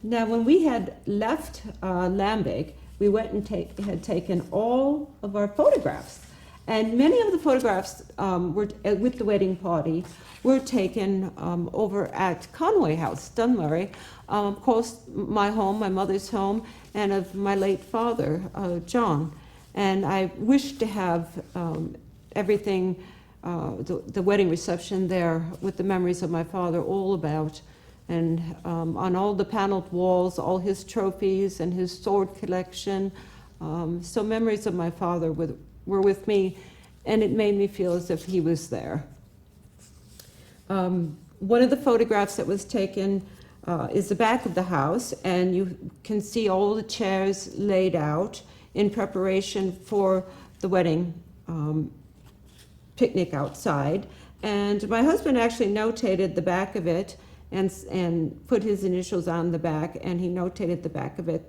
Now, when we had left Lambic, we went and had taken all of our photographs. And many of the photographs were with the wedding party were taken over at Conway House, Dunmurry. Of course, my home, my mother's home, and of my late father, John. And I wished to have everything, the wedding reception there with the memories of my father all about. And on all the paneled walls, all his trophies and his sword collection. So memories of my father were with me, and it made me feel as if he was there. One of the photographs that was taken is the back of the house, and you can see all the chairs laid out in preparation for the wedding picnic outside. And my husband actually notated the back of it and put his initials on the back, and he notated the back of it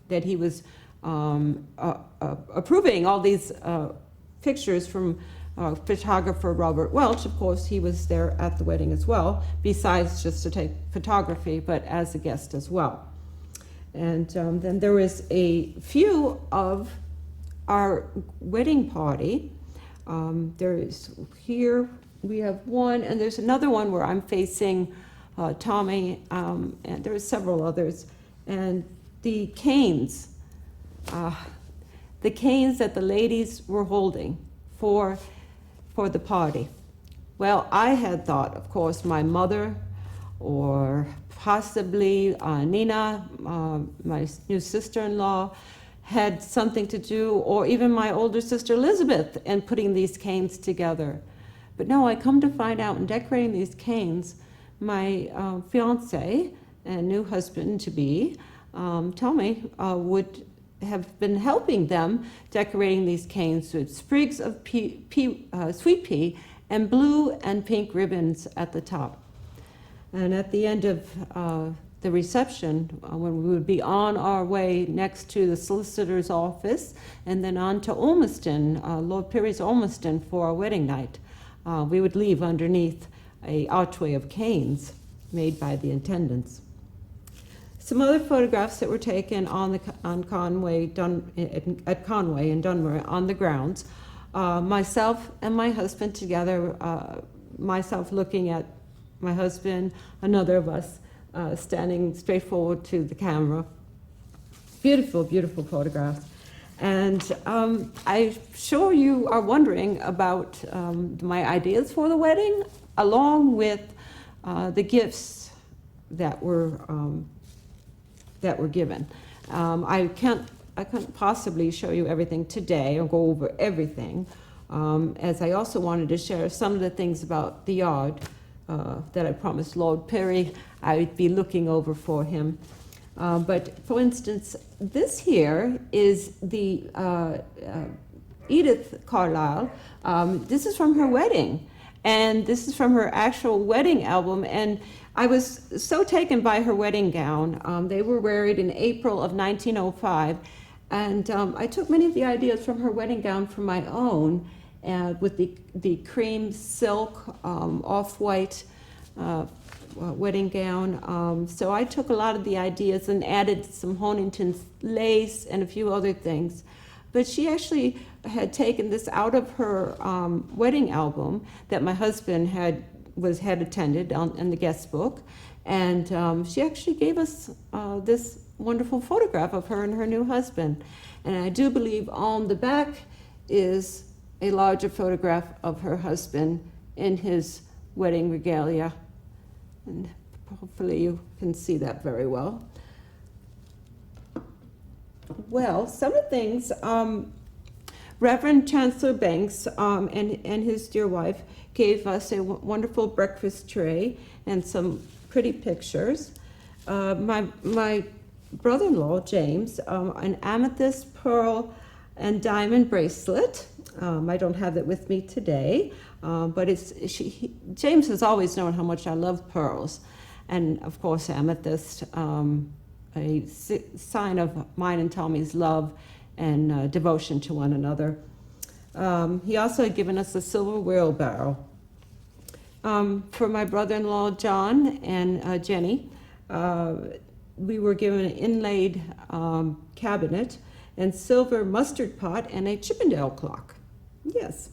that he was approving all these pictures from photographer Robert Welch. Of course, he was there at the wedding as well, besides just to take photography, but as a guest as well. And then there was a few of our wedding party. There is here, we have one, and there's another one where I'm facing Tommy, and there are several others. And the canes that the ladies were holding for the party. Well, I had thought, of course, my mother, or possibly Nina, my new sister-in-law, had something to do, or even my older sister Elizabeth, in putting these canes together. But no, I come to find out in decorating these canes, my fiance and new husband-to-be, Tommy, would have been helping them decorating these canes with sprigs of sweet pea and blue and pink ribbons at the top. And at the end of the reception, when we would be on our way next to the solicitor's office and then on to Olmsted, Lord Pirrie's Olmsted for our wedding night, we would leave underneath an archway of canes made by the attendants. Some other photographs that were taken at Conway in Dunmore on the grounds. Myself and my husband together, myself looking at my husband, another of us standing straight forward to the camera. Beautiful, beautiful photographs. And I'm sure you are wondering about my ideas for the wedding, along with the gifts that were given. I can't possibly show you everything today or go over everything, as I also wanted to share some of the things about the yard that I promised Lord Pirrie I'd be looking over for him. But for instance, this here is the Edith Carlisle. This is from her wedding, and this is from her actual wedding album. And I was so taken by her wedding gown. They were married in April of 1905, and I took many of the ideas from her wedding gown for my own, with the cream silk, off-white wedding gown. So I took a lot of the ideas and added some Honington's lace and a few other things. But she actually had taken this out of her wedding album that my husband had attended in the guest book, and she actually gave us this wonderful photograph of her and her new husband. And I do believe on the back is a larger photograph of her husband in his wedding regalia, and hopefully you can see that very well. Well, some of the things, Reverend Chancellor Banks and his dear wife gave us a wonderful breakfast tray and some pretty pictures. My brother-in-law, James, an amethyst, pearl, and diamond bracelet. I don't have it with me today, but James has always known how much I love pearls. And of course, amethyst, a sign of mine and Tommy's love and devotion to one another. He also had given us a silver wheelbarrow. For my brother-in-law, John, and Jenny, we were given an inlaid cabinet and silver mustard pot and a Chippendale clock. Yes.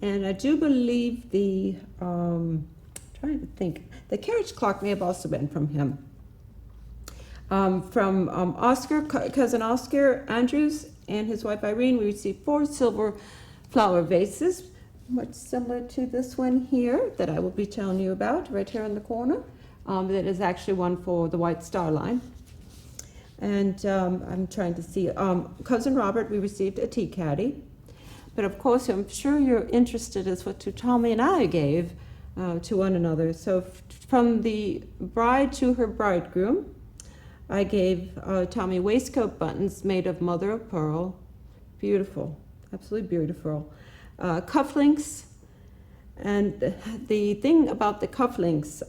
And I do believe trying to think, the carriage clock may have also been from him. From cousin Oscar Andrews and his wife Irene, we received 4 silver flower vases, much similar to this one here that I will be telling you about right here in the corner. That is actually one for the White Star Line. And I'm trying to see, cousin Robert, we received a tea caddy. But of course, I'm sure you're interested as what Tommy and I gave to one another. So from the bride to her bridegroom, I gave Tommy waistcoat buttons made of mother of pearl. Beautiful, absolutely beautiful. Cufflinks, and the thing about the cufflinks,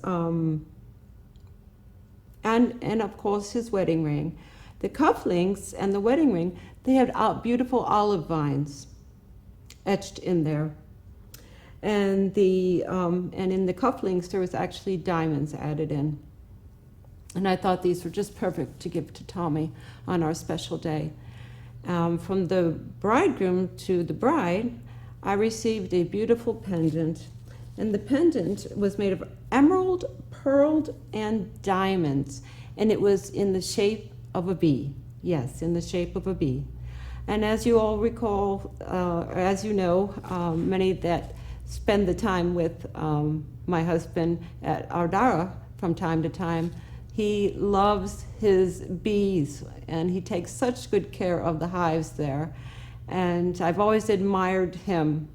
and of course his wedding ring. The cufflinks and the wedding ring, they had beautiful olive vines etched in there. And in the cufflinks there was actually diamonds added in. And I thought these were just perfect to give to Tommy on our special day. From the bridegroom to the bride, I received a beautiful pendant. And the pendant was made of emerald, pearl, and diamonds. And it was in the shape of a bee. Yes, in the shape of a bee. And as you all recall, or as you know, many that spend the time with my husband at Ardara from time to time, he loves his bees, and he takes such good care of the hives there. And I've always admired him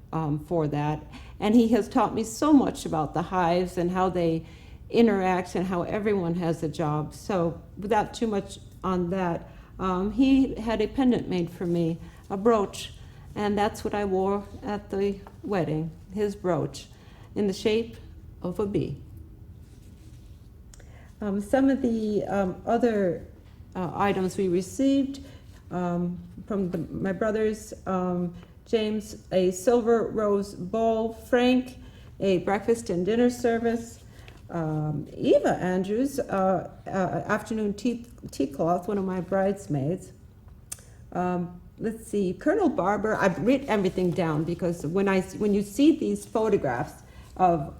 for that. And he has taught me so much about the hives and how they interact and how everyone has a job. So without too much on that, he had a pendant made for me, a brooch, and that's what I wore at the wedding, his brooch, in the shape of a bee. Some of the other items we received from my brothers, James, a silver rose bowl, Frank, a breakfast and dinner service, Eva Andrews, afternoon tea cloth, one of my bridesmaids. Let's see, Colonel Barber, I've written everything down because when you see these photographs of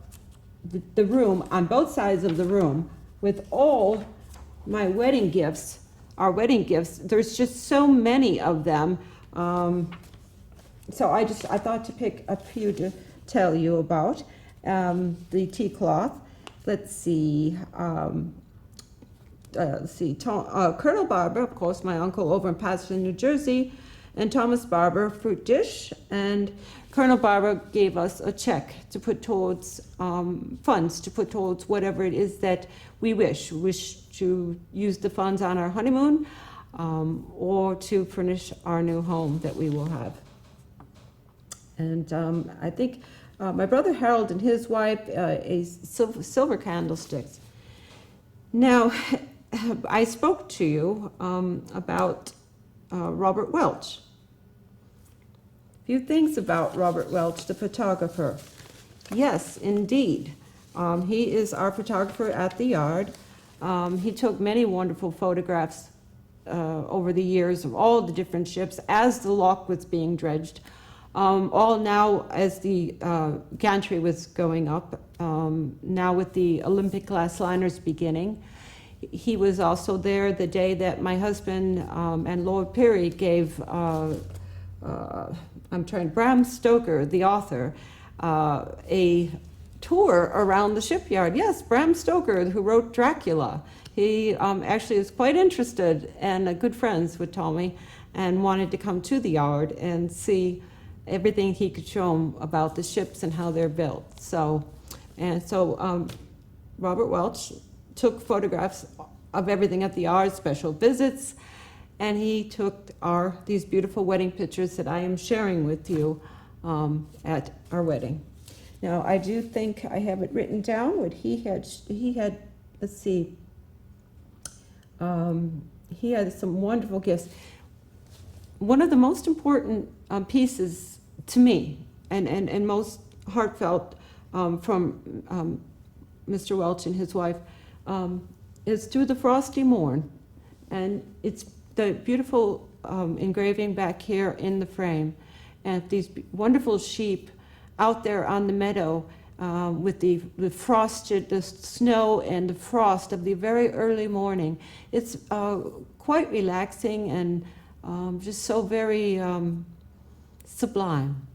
the room, on both sides of the room, with all my wedding gifts, our wedding gifts, there's just so many of them. So I thought to pick a few to tell you about. The tea cloth. Let's see. Colonel Barber, of course, my uncle over in Paterson, New Jersey, and Thomas Barber, fruit dish. And Colonel Barber gave us a check to put towards funds to put towards whatever it is that we wish to use the funds on our honeymoon, or to furnish our new home that we will have. And I think my brother Harold and his wife, a silver candlesticks. Now, I spoke to you about Robert Welch. A few things about Robert Welch, the photographer. Yes, indeed. He is our photographer at the yard. He took many wonderful photographs over the years of all the different ships as the lock was being dredged. All now as the gantry was going up, now with the Olympic class liners beginning. He was also there the day that my husband and Lord Perry gave, Bram Stoker, the author, a tour around the shipyard. Yes, Bram Stoker, who wrote Dracula. He actually is quite interested and good friends with Tommy and wanted to come to the yard and see everything he could show him about the ships and how they're built. So Robert Welch took photographs of everything at the yard, special visits, and he took these beautiful wedding pictures that I am sharing with you at our wedding. Now, I do think I have it written down what he had, let's see, he had some wonderful gifts. One of the most important pieces to me, and most heartfelt from Mr. Welch and his wife, is Through the Frosty Morn. And it's the beautiful engraving back here in the frame, and these wonderful sheep out there on the meadow with the frosted, the snow and the frost of the very early morning. It's quite relaxing and just so very sublime.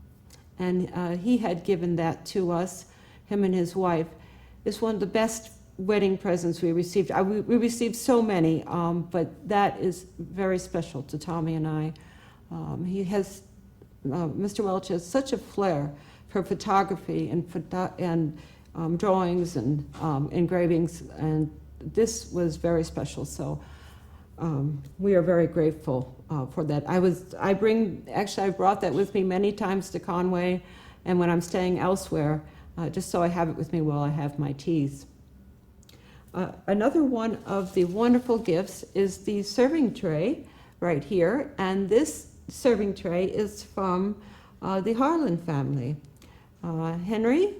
And he had given that to us, him and his wife. It's one of the best wedding presents we received. We received so many, but that is very special to Tommy and I. Mr. Welch has such a flair for photography and drawings and engravings, and this was very special. So we are very grateful for that. I brought that with me many times to Conway, and when I'm staying elsewhere, just so I have it with me while I have my teas. Another one of the wonderful gifts is the serving tray right here, and this serving tray is from the Harland family. Henry,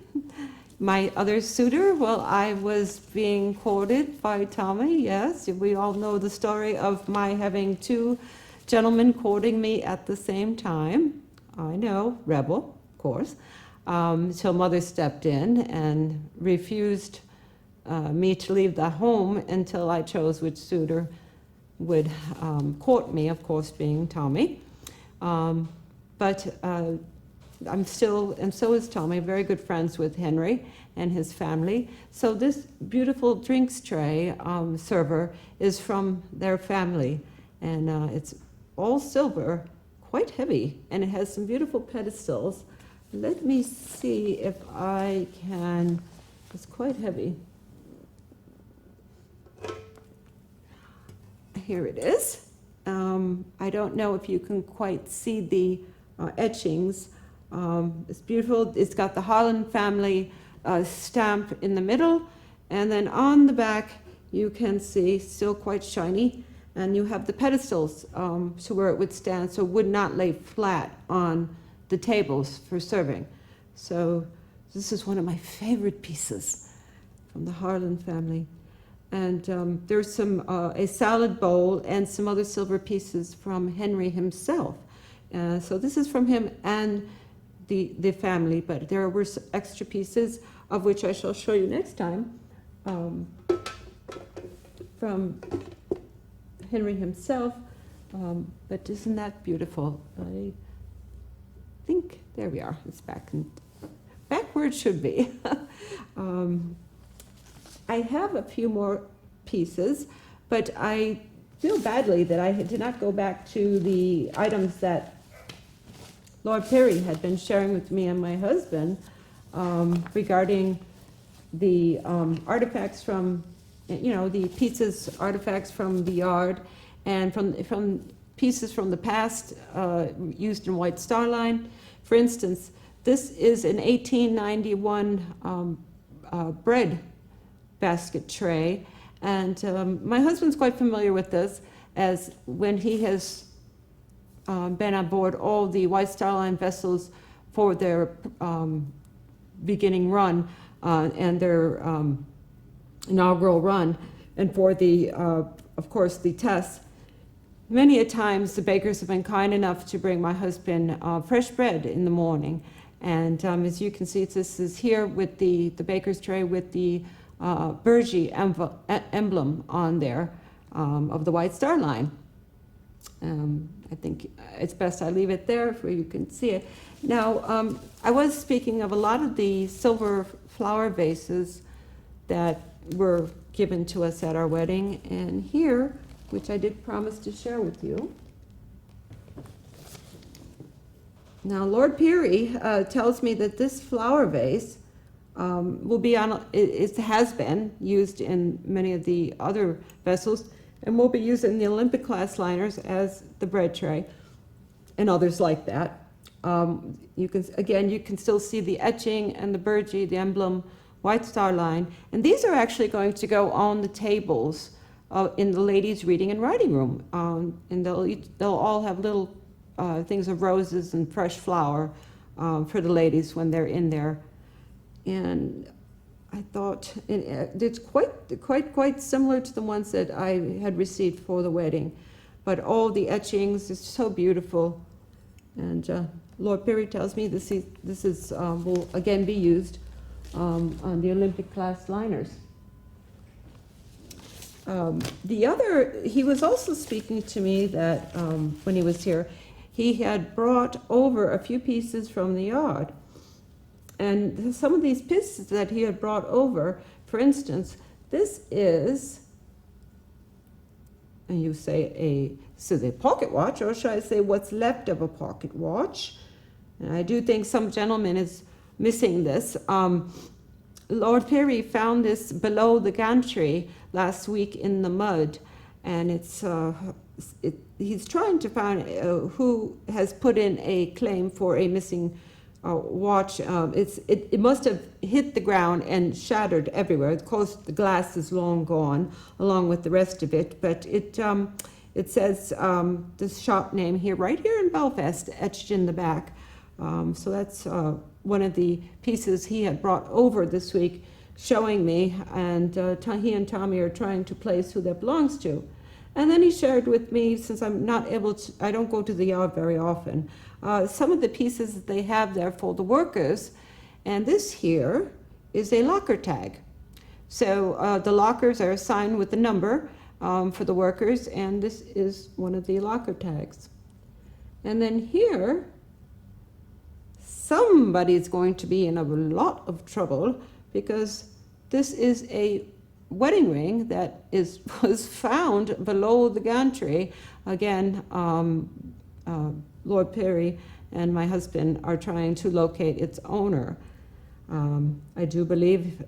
my other suitor, well, I was being courted by Tommy, yes. We all know the story of my having two gentlemen courting me at the same time. I know, rebel, of course. Till Mother stepped in and refused me to leave the home until I chose which suitor would court me, of course being Tommy. But I'm still, and so is Tommy, very good friends with Henry and his family. So this beautiful drinks tray server is from their family, and it's all silver, quite heavy, and it has some beautiful pedestals. Let me see if I can, it's quite heavy. Here it is. I don't know if you can quite see the etchings. It's beautiful. It's got the Harland family stamp in the middle, and then on the back you can see, still quite shiny, and you have the pedestals to where it would stand, so it would not lay flat on the tables for serving. So this is one of my favorite pieces from the Harland family. And there's some a salad bowl and some other silver pieces from Henry himself. So this is from him and the family, but there were extra pieces of which I shall show you next time from Henry himself. But isn't that beautiful? I think, there we are, it's back where it should be. I have a few more pieces, but I feel badly that I did not go back to the items that Lord Perry had been sharing with me and my husband regarding the artifacts from, the pieces, artifacts from the yard, and from pieces from the past used in White Star Line. For instance, this is an 1891 bread basket tray, and my husband's quite familiar with this, as when he has been on board all the White Star Line vessels for their beginning run and their inaugural run, and for the, of course, the tests. Many a times the bakers have been kind enough to bring my husband fresh bread in the morning, and as you can see, this is here with the baker's tray with the Bergy emblem on there of the White Star Line. I think it's best I leave it there where you can see it. Now, I was speaking of a lot of the silver flower vases that were given to us at our wedding, and here, which I did promise to share with you. Now, Lord Peary tells me that this flower vase will be on, it has been used in many of the other vessels, and will be used in the Olympic class liners as the bread tray and others like that. You can still see the etching and the Bergy, the emblem, White Star Line, and these are actually going to go on the tables in the ladies' reading and writing room, and they'll all have little things of roses and fresh flower for the ladies when they're in there. And I thought it's quite similar to the ones that I had received for the wedding, but all the etchings is so beautiful. And Lord Perry tells me this will again be used on the Olympic class liners. He was also speaking to me that when he was here, he had brought over a few pieces from the yard. And some of these pieces that he had brought over, for instance, this is, and you say a pocket watch, or should I say what's left of a pocket watch? And I do think some gentleman is missing this. Lord Perry found this below the gantry last week in the mud, and he's trying to find who has put in a claim for a missing watch. It must have hit the ground and shattered everywhere. Of course, the glass is long gone, along with the rest of it. But it says the shop name here, right here in Belfast, etched in the back. So that's one of the pieces he had brought over this week, showing me, and he and Tommy are trying to place who that belongs to. And then he shared with me, since I'm not able to, I don't go to the yard very often, some of the pieces that they have there for the workers. And this here is a locker tag. So the lockers are assigned with a number for the workers, and this is one of the locker tags. And then here, somebody's going to be in a lot of trouble, because this is a wedding ring that was found below the gantry. Again, Lord Perry and my husband are trying to locate its owner. I do believe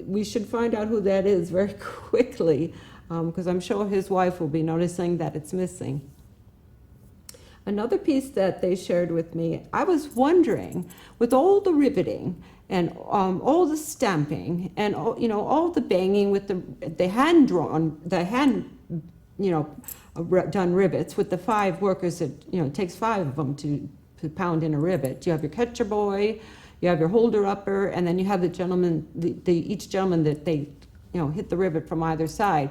we should find out who that is very quickly, because I'm sure his wife will be noticing that it's missing. Another piece that they shared with me, I was wondering, with all the riveting and all the stamping and all the banging with the hand done rivets with the 5 workers, that it takes 5 of them to pound in a rivet. You have your catcher boy, you have your holder upper, and then you have the gentleman, each gentleman that they hit the rivet from either side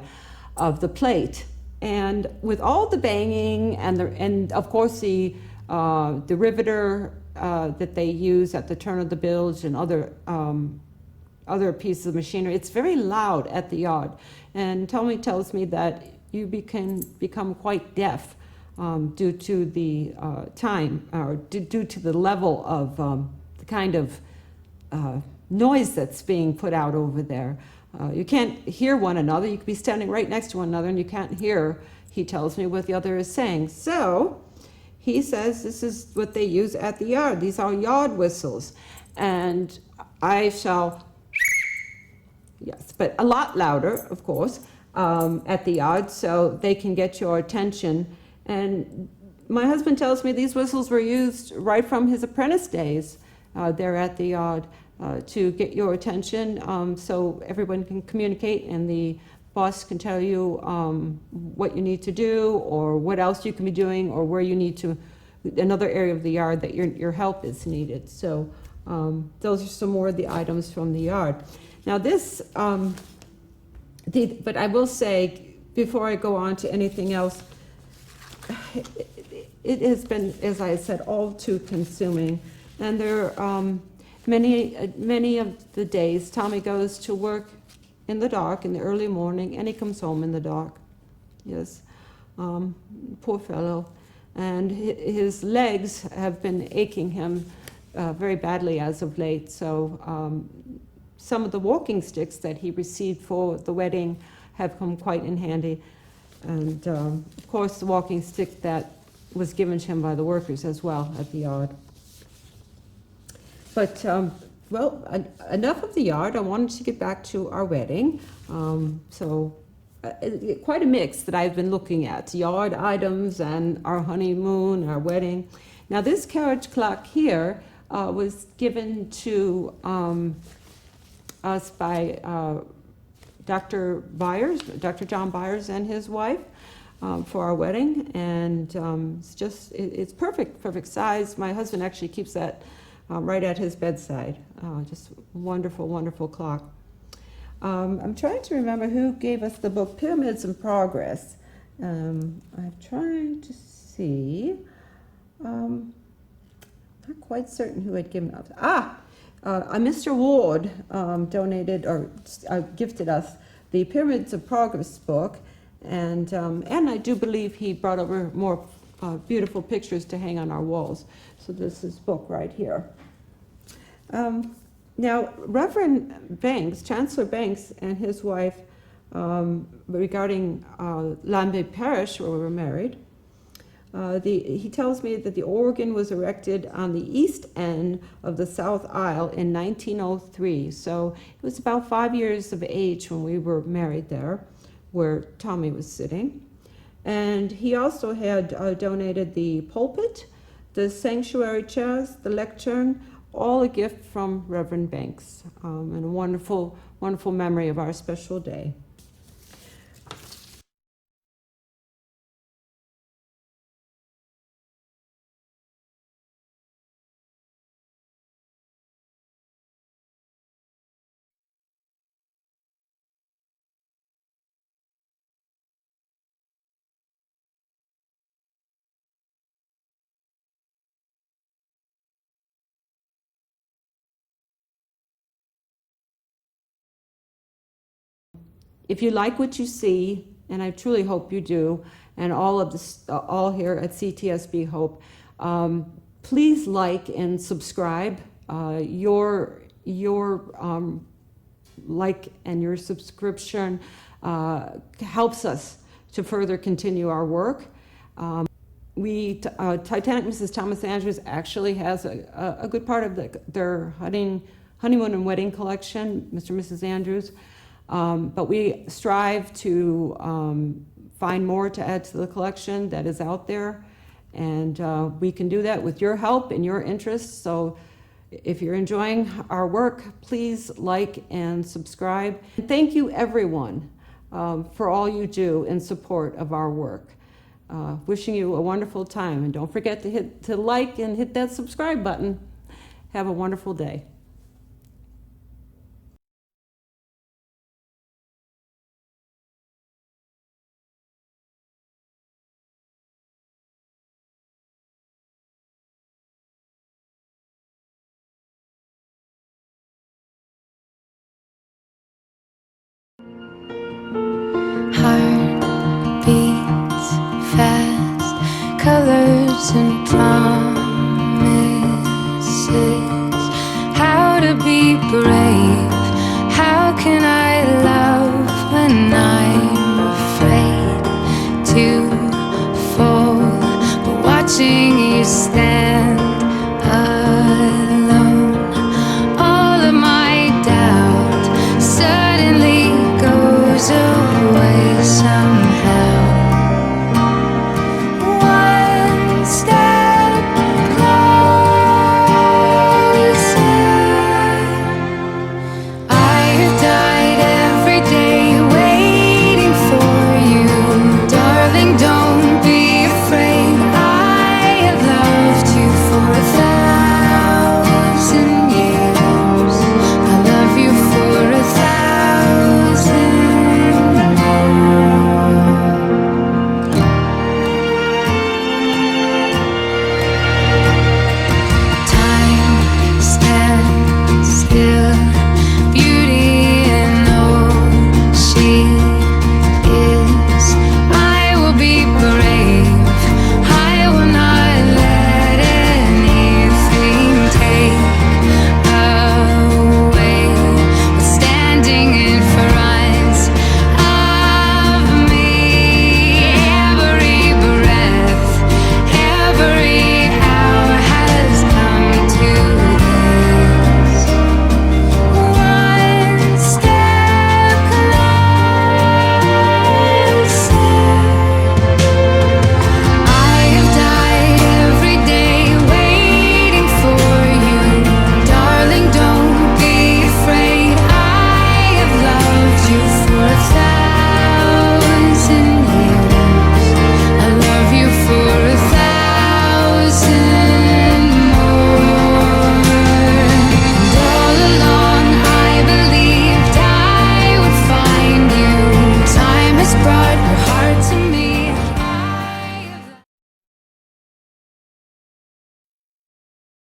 of the plate. And with all the banging and of course the riveter that they use at the turn of the bilge and other pieces of machinery, it's very loud at the yard. And Tommy tells me that you can become quite deaf due to the time, or due to the level of the kind of noise that's being put out over there. You can't hear one another. You could be standing right next to one another and you can't hear, he tells me, what the other is saying. So he says this is what they use at the yard. These are yard whistles. And I shall, yes, but a lot louder, of course, at the yard, so they can get your attention. And my husband tells me these whistles were used right from his apprentice days there at the yard. To get your attention, so everyone can communicate and the boss can tell you what you need to do, or what else you can be doing, or where you need to, another area of the yard that your help is needed. So those are some more of the items from the yard. Now this, but I will say, before I go on to anything else, it has been, as I said, all too consuming. And there many of the days, Tommy goes to work in the dark, in the early morning, and he comes home in the dark. Yes, poor fellow. And his legs have been aching him very badly as of late. So some of the walking sticks that he received for the wedding have come quite in handy. And of course, the walking stick that was given to him by the workers as well at the yard. But, well, enough of the yard. I wanted to get back to our wedding. Quite a mix that I've been looking at, yard items and our honeymoon, our wedding. Now, this carriage clock here was given to us by Dr. John Byers and his wife for our wedding. And it's perfect size. My husband actually keeps that right at his bedside. Just wonderful, wonderful clock. I'm trying to remember who gave us the book Pyramids in Progress. I'm trying to see. Not quite certain who had given us. Mr. Ward donated or gifted us the Pyramids of Progress book, and I do believe he brought over more beautiful pictures to hang on our walls. So this is book right here. Now, Reverend Banks, Chancellor Banks, and his wife, regarding Lambeth Parish, where we were married, he tells me that the organ was erected on the east end of the south aisle in 1903. So it was about 5 years of age when we were married there, where Tommy was sitting. And he also had donated the pulpit, the sanctuary chairs, the lectern, all a gift from Reverend Banks, and a wonderful, wonderful memory of our special day. If you like what you see, and I truly hope you do, and all of this, all here at CTSB hope, please like and subscribe. Your like and your subscription helps us to further continue our work. Titanic Mrs. Thomas Andrews actually has a good part of their honeymoon and wedding collection, Mr. and Mrs. Andrews. But we strive to find more to add to the collection that is out there, and we can do that with your help and your interest. So if you're enjoying our work, please like and subscribe. And thank you, everyone, for all you do in support of our work. Wishing you a wonderful time, and don't forget to like and hit that subscribe button. Have a wonderful day.